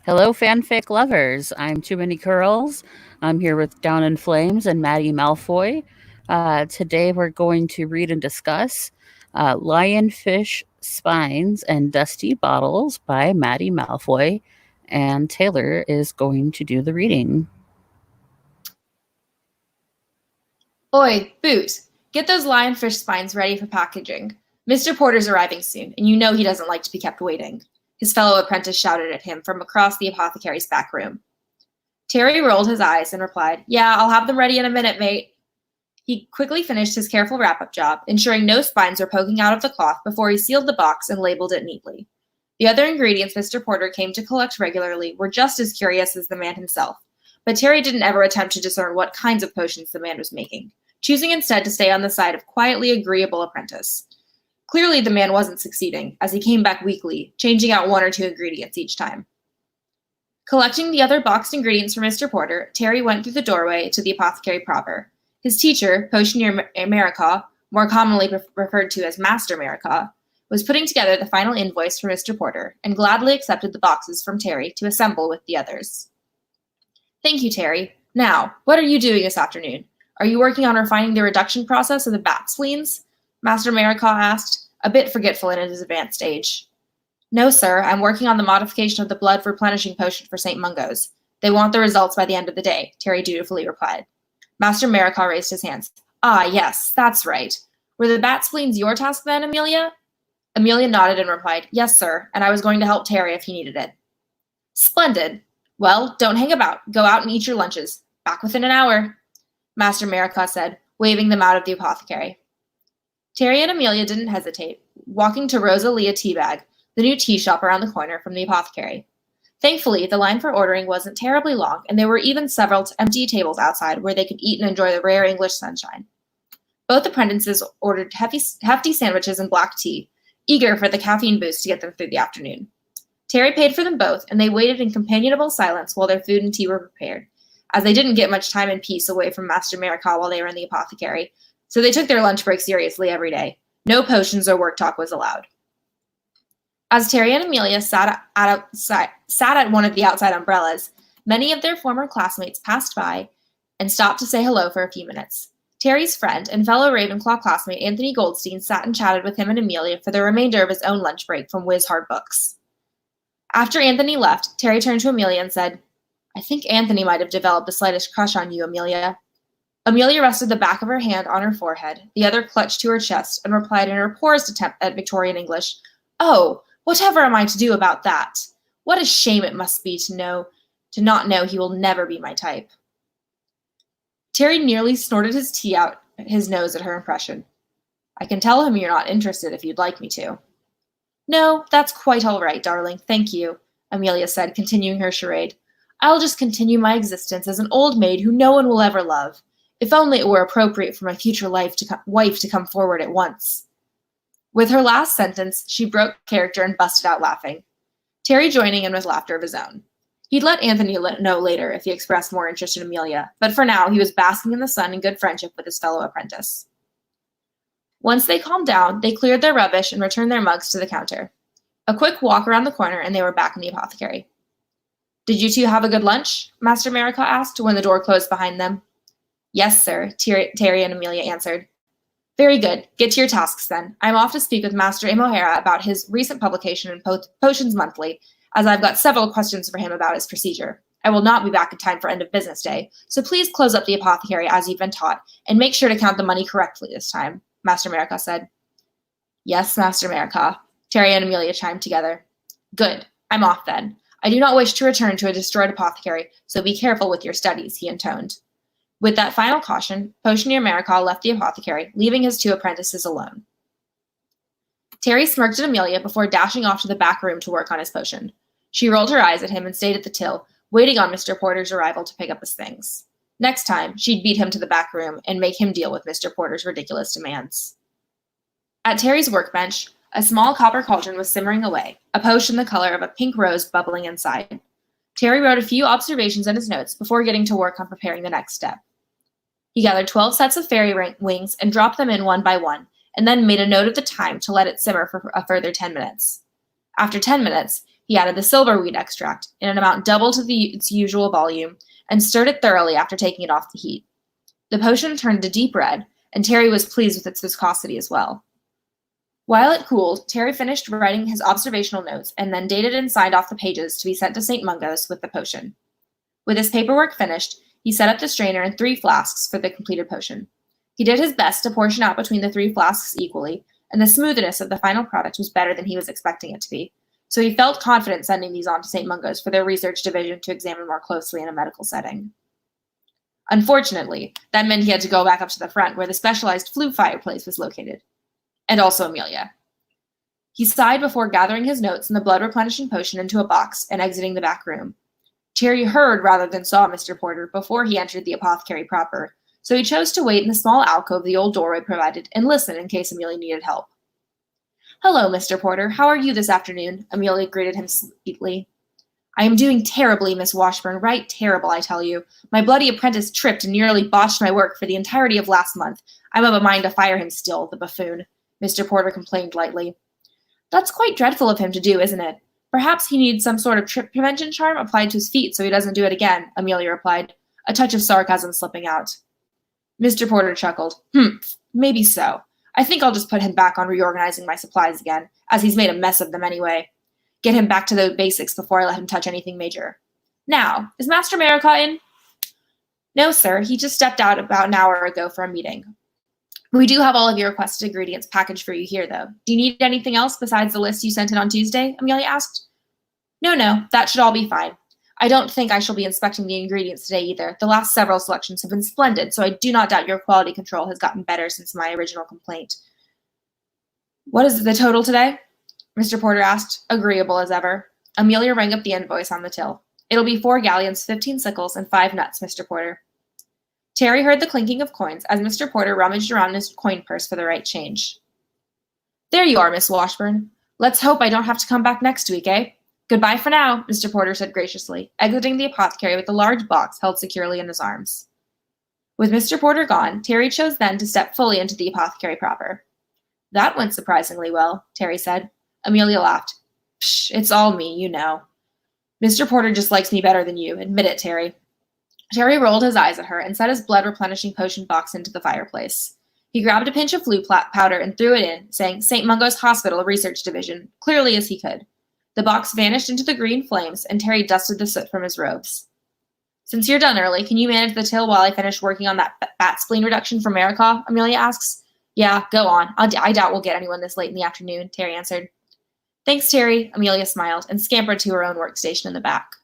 Hello, fanfic lovers. I'm Too Many Curls. I'm here with Down in Flames and Maddie Malfoy. Today we're going to read and discuss Lionfish Spines and Dusty Bottles by Maddie Malfoy, and Taylor is going to do the reading. Oi, Boot, get those lionfish spines ready for packaging. Mr. Porter's arriving soon, and you know he doesn't like to be kept waiting. His fellow apprentice shouted at him from across the apothecary's back room. Terry rolled his eyes and replied, Yeah, I'll have them ready in a minute, mate. He quickly finished his careful wrap-up job, ensuring no spines were poking out of the cloth before he sealed the box and labeled it neatly. The other ingredients Mr. Porter came to collect regularly were just as curious as the man himself, but Terry didn't ever attempt to discern what kinds of potions the man was making, choosing instead to stay on the side of quietly agreeable apprentice. Clearly, the man wasn't succeeding, as he came back weekly, changing out one or two ingredients each time. Collecting the other boxed ingredients for Mr. Porter, Terry went through the doorway to the apothecary proper. His teacher, Potioneer America, more commonly referred to as Master America, was putting together the final invoice for Mr. Porter and gladly accepted the boxes from Terry to assemble with the others. Thank you, Terry. Now, what are you doing this afternoon? Are you working on refining the reduction process of the bat spleens? Master America asked, a bit forgetful in his advanced age. No, sir, I'm working on the modification of the blood replenishing potion for St. Mungo's. They want the results by the end of the day, Terry dutifully replied. Master America raised his hands. Ah, yes, that's right. Were the bat spleens your task then, Amelia? Amelia nodded and replied, Yes, sir, and I was going to help Terry if he needed it. Splendid. Well, don't hang about. Go out and eat your lunches. Back within an hour, Master America said, waving them out of the apothecary. Terry and Amelia didn't hesitate, walking to Rosalia Teabag, the new tea shop around the corner from the apothecary. Thankfully, the line for ordering wasn't terribly long, and there were even several empty tables outside where they could eat and enjoy the rare English sunshine. Both apprentices ordered hefty sandwiches and black tea, eager for the caffeine boost to get them through the afternoon. Terry paid for them both, and they waited in companionable silence while their food and tea were prepared, as they didn't get much time and peace away from Master America while they were in the apothecary, so they took their lunch break seriously every day. No potions or work talk was allowed. As Terry and Amelia sat at one of the outside umbrellas, many of their former classmates passed by and stopped to say hello for a few minutes. Terry's friend and fellow Ravenclaw classmate Anthony Goldstein sat and chatted with him and Amelia for the remainder of his own lunch break from Whiz Hard Books. After Anthony left, Terry turned to Amelia and said, I think Anthony might have developed the slightest crush on you, Amelia. Amelia rested the back of her hand on her forehead, the other clutched to her chest, and replied in her poorest attempt at Victorian English, Oh, whatever am I to do about that? What a shame it must be to not know he will never be my type. Terry nearly snorted his tea out his nose at her impression. I can tell him you're not interested if you'd like me to. No, that's quite all right, darling, thank you, Amelia said, continuing her charade. I'll just continue my existence as an old maid who no one will ever love. If only it were appropriate for my future wife to come forward at once. With her last sentence, she broke character and busted out laughing, Terry joining in with laughter of his own. He'd let Anthony know later if he expressed more interest in Amelia, but for now he was basking in the sun in good friendship with his fellow apprentice. Once they calmed down, they cleared their rubbish and returned their mugs to the counter. A quick walk around the corner and they were back in the apothecary. Did you two have a good lunch? Master America asked when the door closed behind them. Yes, sir, Terry and Amelia answered. Very good. Get to your tasks then. I'm off to speak with Master M. O'Hara about his recent publication in Potions Monthly, as I've got several questions for him about his procedure. I will not be back in time for end of business day, so please close up the apothecary as you've been taught, and make sure to count the money correctly this time, Master America said. Yes, Master America, Terry and Amelia chimed together. Good. I'm off then. I do not wish to return to a destroyed apothecary, so be careful with your studies, he intoned. With that final caution, Potioneer America left the apothecary, leaving his two apprentices alone. Terry smirked at Amelia before dashing off to the back room to work on his potion. She rolled her eyes at him and stayed at the till, waiting on Mr. Porter's arrival to pick up his things. Next time, she'd beat him to the back room and make him deal with Mr. Porter's ridiculous demands. At Terry's workbench, a small copper cauldron was simmering away, a potion the color of a pink rose bubbling inside. Terry wrote a few observations in his notes before getting to work on preparing the next step. He gathered 12 sets of fairy wings and dropped them in one by one, and then made a note of the time to let it simmer for a further 10 minutes. After 10 minutes, He added the silverweed extract in an amount double to its usual volume and stirred it thoroughly after taking it off the heat. The potion turned a deep red, and Terry was pleased with its viscosity as well. While it cooled, Terry finished writing his observational notes and then dated and signed off the pages to be sent to St. Mungo's with the potion. With his paperwork finished, he set up the strainer and 3 flasks for the completed potion. He did his best to portion out between the 3 flasks equally, and the smoothness of the final product was better than he was expecting it to be, so he felt confident sending these on to St. Mungo's for their research division to examine more closely in a medical setting. Unfortunately, that meant he had to go back up to the front where the specialized flue fireplace was located. And also Amelia. He sighed before gathering his notes and the blood-replenishing potion into a box and exiting the back room. Terry heard rather than saw Mr. Porter before he entered the apothecary proper, so he chose to wait in the small alcove the old doorway provided and listen in case Amelia needed help. "Hello, Mr. Porter. How are you this afternoon?" Amelia greeted him sweetly. "I am doing terribly, Miss Washburn, right terrible, I tell you. My bloody apprentice tripped and nearly botched my work for the entirety of last month. I'm of a mind to fire him still, the buffoon," Mr. Porter complained lightly. "That's quite dreadful of him to do, isn't it? Perhaps he needs some sort of trip prevention charm applied to his feet so he doesn't do it again," Amelia replied, a touch of sarcasm slipping out. Mr. Porter chuckled. Maybe so. I think I'll just put him back on reorganizing my supplies again, as he's made a mess of them anyway. Get him back to the basics before I let him touch anything major. Now, is Master Marica in?" "No, sir. He just stepped out about an hour ago for a meeting. We do have all of your requested ingredients packaged for you here, though. Do you need anything else besides the list you sent in on Tuesday?" Amelia asked. No, that should all be fine. I don't think I shall be inspecting the ingredients today either. The last several selections have been splendid, so I do not doubt your quality control has gotten better since my original complaint." "What is the total today?" Mr. Porter asked, agreeable as ever. Amelia rang up the invoice on the till. "It'll be 4 galleons, 15 sickles, and 5 nuts, Mr. Porter." Terry heard the clinking of coins as Mr. Porter rummaged around in his coin purse for the right change. "There you are, Miss Washburn. Let's hope I don't have to come back next week, eh? Goodbye for now," Mr. Porter said graciously, exiting the apothecary with a large box held securely in his arms. With Mr. Porter gone, Terry chose then to step fully into the apothecary proper. "That went surprisingly well," Terry said. Amelia laughed. "Psh, it's all me, you know. Mr. Porter just likes me better than you. Admit it, Terry." Terry rolled his eyes at her and set his blood-replenishing potion box into the fireplace. He grabbed a pinch of flue powder and threw it in, saying St. Mungo's Hospital Research Division, clearly as he could. The box vanished into the green flames, and Terry dusted the soot from his robes. "Since you're done early, can you manage the till while I finish working on that bat spleen reduction for Marica?" Amelia asks. "Yeah, go on. I doubt we'll get anyone this late in the afternoon," Terry answered. "Thanks, Terry," Amelia smiled and scampered to her own workstation in the back.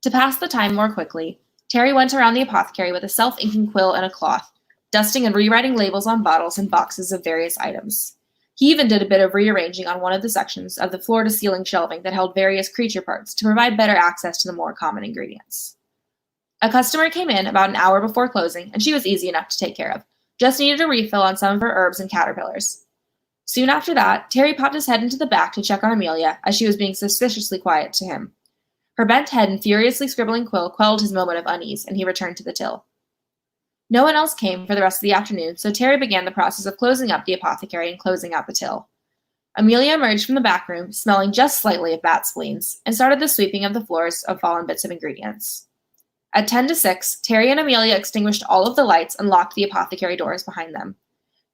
To pass the time more quickly, Terry went around the apothecary with a self-inking quill and a cloth, dusting and rewriting labels on bottles and boxes of various items. He even did a bit of rearranging on one of the sections of the floor-to-ceiling shelving that held various creature parts to provide better access to the more common ingredients. A customer came in about an hour before closing, and she was easy enough to take care of. Just needed a refill on some of her herbs and caterpillars. Soon after that, Terry popped his head into the back to check on Amelia, as she was being suspiciously quiet to him. Her bent head and furiously scribbling quill quelled his moment of unease, and he returned to the till. No one else came for the rest of the afternoon, so Terry began the process of closing up the apothecary and closing out the till. Amelia emerged from the back room, smelling just slightly of bat spleens, and started the sweeping of the floors of fallen bits of ingredients. At 10 to 6, Terry and Amelia extinguished all of the lights and locked the apothecary doors behind them.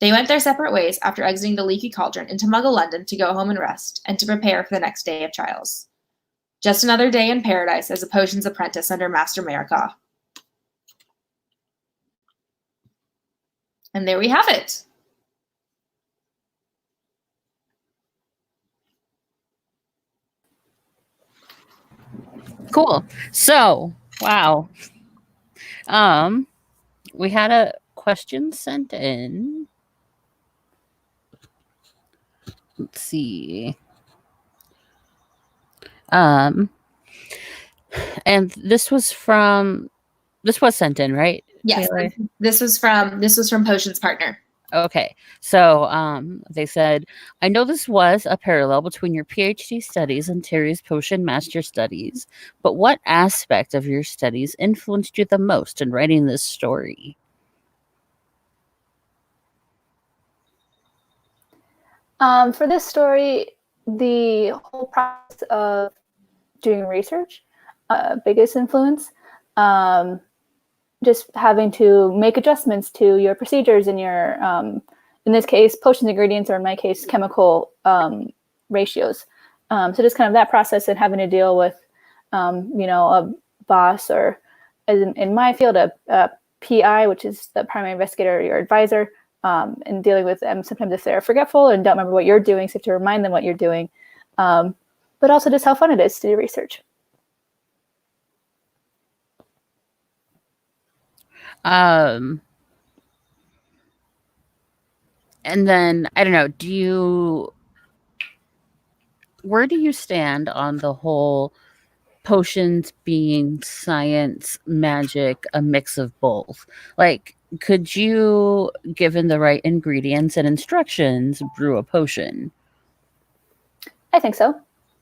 They went their separate ways after exiting the leaky cauldron into Muggle London to go home and rest, and to prepare for the next day of trials. Just another day in paradise as a potions apprentice under Master Marica. And there we have it. Cool. So, wow. We had a question sent in. Let's see. And this was sent in, right? Yes, Taylor? this was from Potions Partner. Okay, so they said, I know this was a parallel between your PhD studies and Terry's Potion Master studies, but what aspect of your studies influenced you the most in writing this story? For this story, the whole process of doing research, biggest influence. Just having to make adjustments to your procedures and your, in this case, potions ingredients, or in my case, chemical ratios. So just kind of that process and having to deal with, a boss, or as in my field, a PI, which is the primary investigator or your advisor, and dealing with them sometimes if they're forgetful and don't remember what you're doing, so you have to remind them what you're doing. But also just how fun it is to do research. And then, I don't know, where do you stand on the whole potions being science, magic, a mix of both? Like, could you, given the right ingredients and instructions, brew a potion? I think so.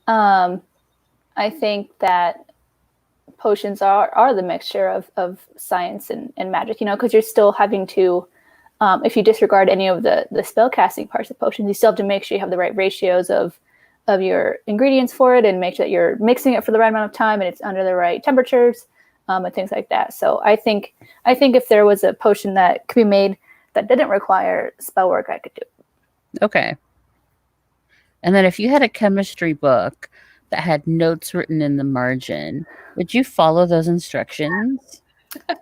I think that potions are the mixture of science and magic, because you're still having to, if you disregard any of the spell casting parts of potions, you still have to make sure you have the right ratios of your ingredients for it, and make sure that you're mixing it for the right amount of time and it's under the right temperatures, and things like that. So I think if there was a potion that could be made that didn't require spell work, I could do it. Okay. And then if you had a chemistry book that had notes written in the margin, would you follow those instructions?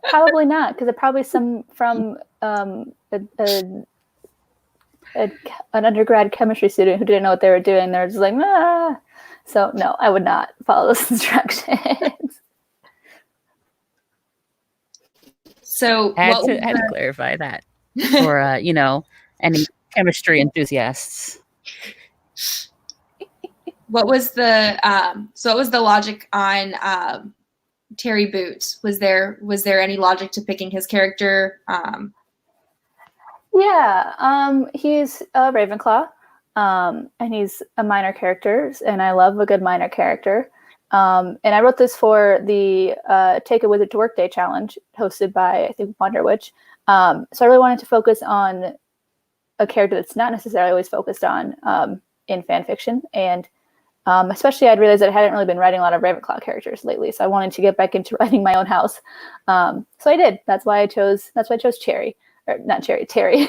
Probably not, because it probably some from an undergrad chemistry student who didn't know what they were doing. They're just like, ah. So no, I would not follow those instructions. So I had to clarify that for any chemistry enthusiasts. What was the logic on Terry Boots? Was there any logic to picking his character? Yeah, he's a Ravenclaw, and he's a minor character, and I love a good minor character. And I wrote this for the Take a Wizard to Work Day challenge hosted by, I think, Wonder Witch. So I really wanted to focus on a character that's not necessarily always focused on in fan fiction, and especially I'd realized that I hadn't really been writing a lot of Ravenclaw characters lately, so I wanted to get back into writing my own house. So I did. That's why I chose Cherry, or not Cherry, Terry.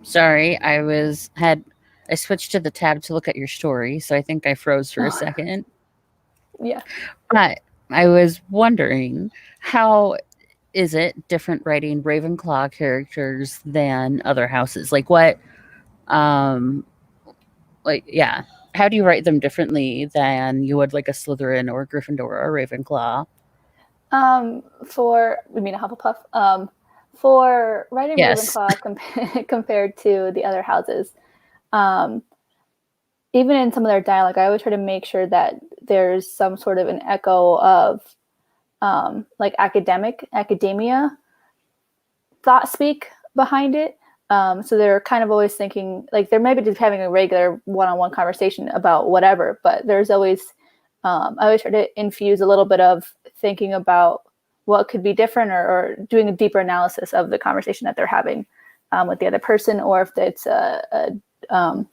Sorry, I switched to the tab to look at your story, so I think I froze for a second. Yeah. But I was wondering, how is it different writing Ravenclaw characters than other houses? Like what, how do you write them differently than you would like a Slytherin or a Gryffindor or a Ravenclaw? We mean a Hufflepuff? For writing Yes. Ravenclaw compared to the other houses, even in some of their dialogue, I always try to make sure that there's some sort of an echo of like academia thought speak behind it. So they're kind of always thinking, like they're maybe just having a regular one-on-one conversation about whatever, but there's always, I always try to infuse a little bit of thinking about what could be different, or doing a deeper analysis of the conversation that they're having with the other person. Or if it's a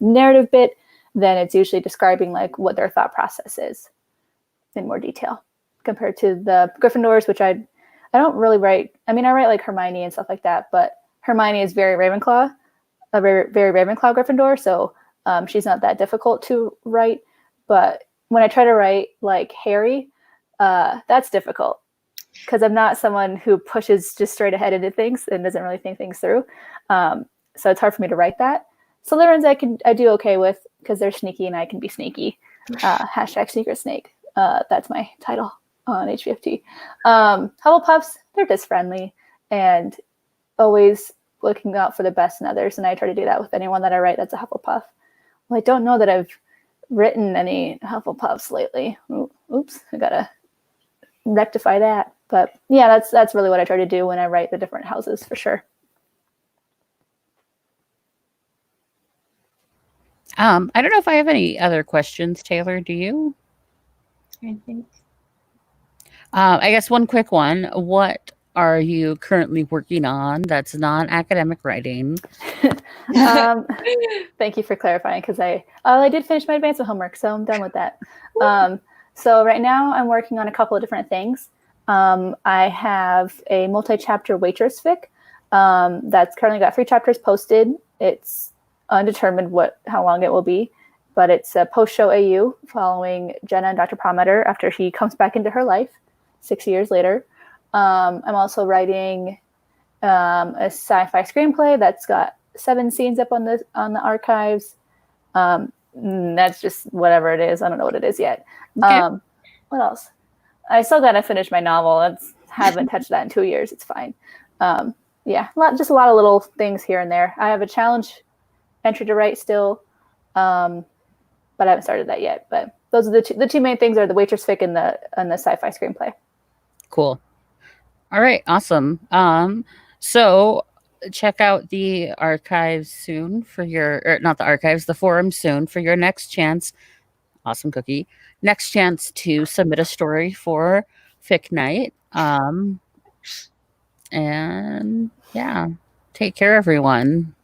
narrative bit, then it's usually describing like what their thought process is in more detail, compared to the Gryffindors, which I don't really write. I mean, I write like Hermione and stuff like that, but Hermione is very Ravenclaw, a very, very Ravenclaw Gryffindor, so she's not that difficult to write. But when I try to write like Harry, that's difficult, because I'm not someone who pushes just straight ahead into things and doesn't really think things through. So it's hard for me to write that. Slytherins I do okay with, because they're sneaky and I can be sneaky. Hashtag Sneaker Snake. That's my title on HVFT. Hufflepuffs, they're just friendly and always looking out for the best in others, and I try to do that with anyone that I write that's a Hufflepuff. Well, I don't know that I've written any Hufflepuffs lately. Oops, I gotta rectify that. But yeah, that's really what I try to do when I write the different houses, for sure. I don't know if I have any other questions, Taylor. Do you? I think. I guess one quick one. What are you currently working on that's non-academic writing? Thank you for clarifying, because I did finish my advancement homework, so I'm done with that. So right now I'm working on a couple of different things. I have a multi-chapter waitress fic that's currently got 3 chapters posted. It's undetermined how long it will be, but it's a post-show AU following Jenna and Dr. Prometer after he comes back into her life 6 years later. I'm also writing a sci-fi screenplay that's got 7 scenes up on the archives. That's just whatever it is. I don't know what it is yet. Okay. What else? I still gotta finish my novel. Haven't touched that in 2 years. It's fine. Yeah, just a lot of little things here and there. I have a challenge entry to write still, but I haven't started that yet. But those are the two main things: are the waitress fic and the sci-fi screenplay. Cool. All right, awesome. So check out the archives soon for not the archives, the forum soon for your next chance. Awesome cookie. Next chance to submit a story for Fic Night. And yeah, take care, everyone.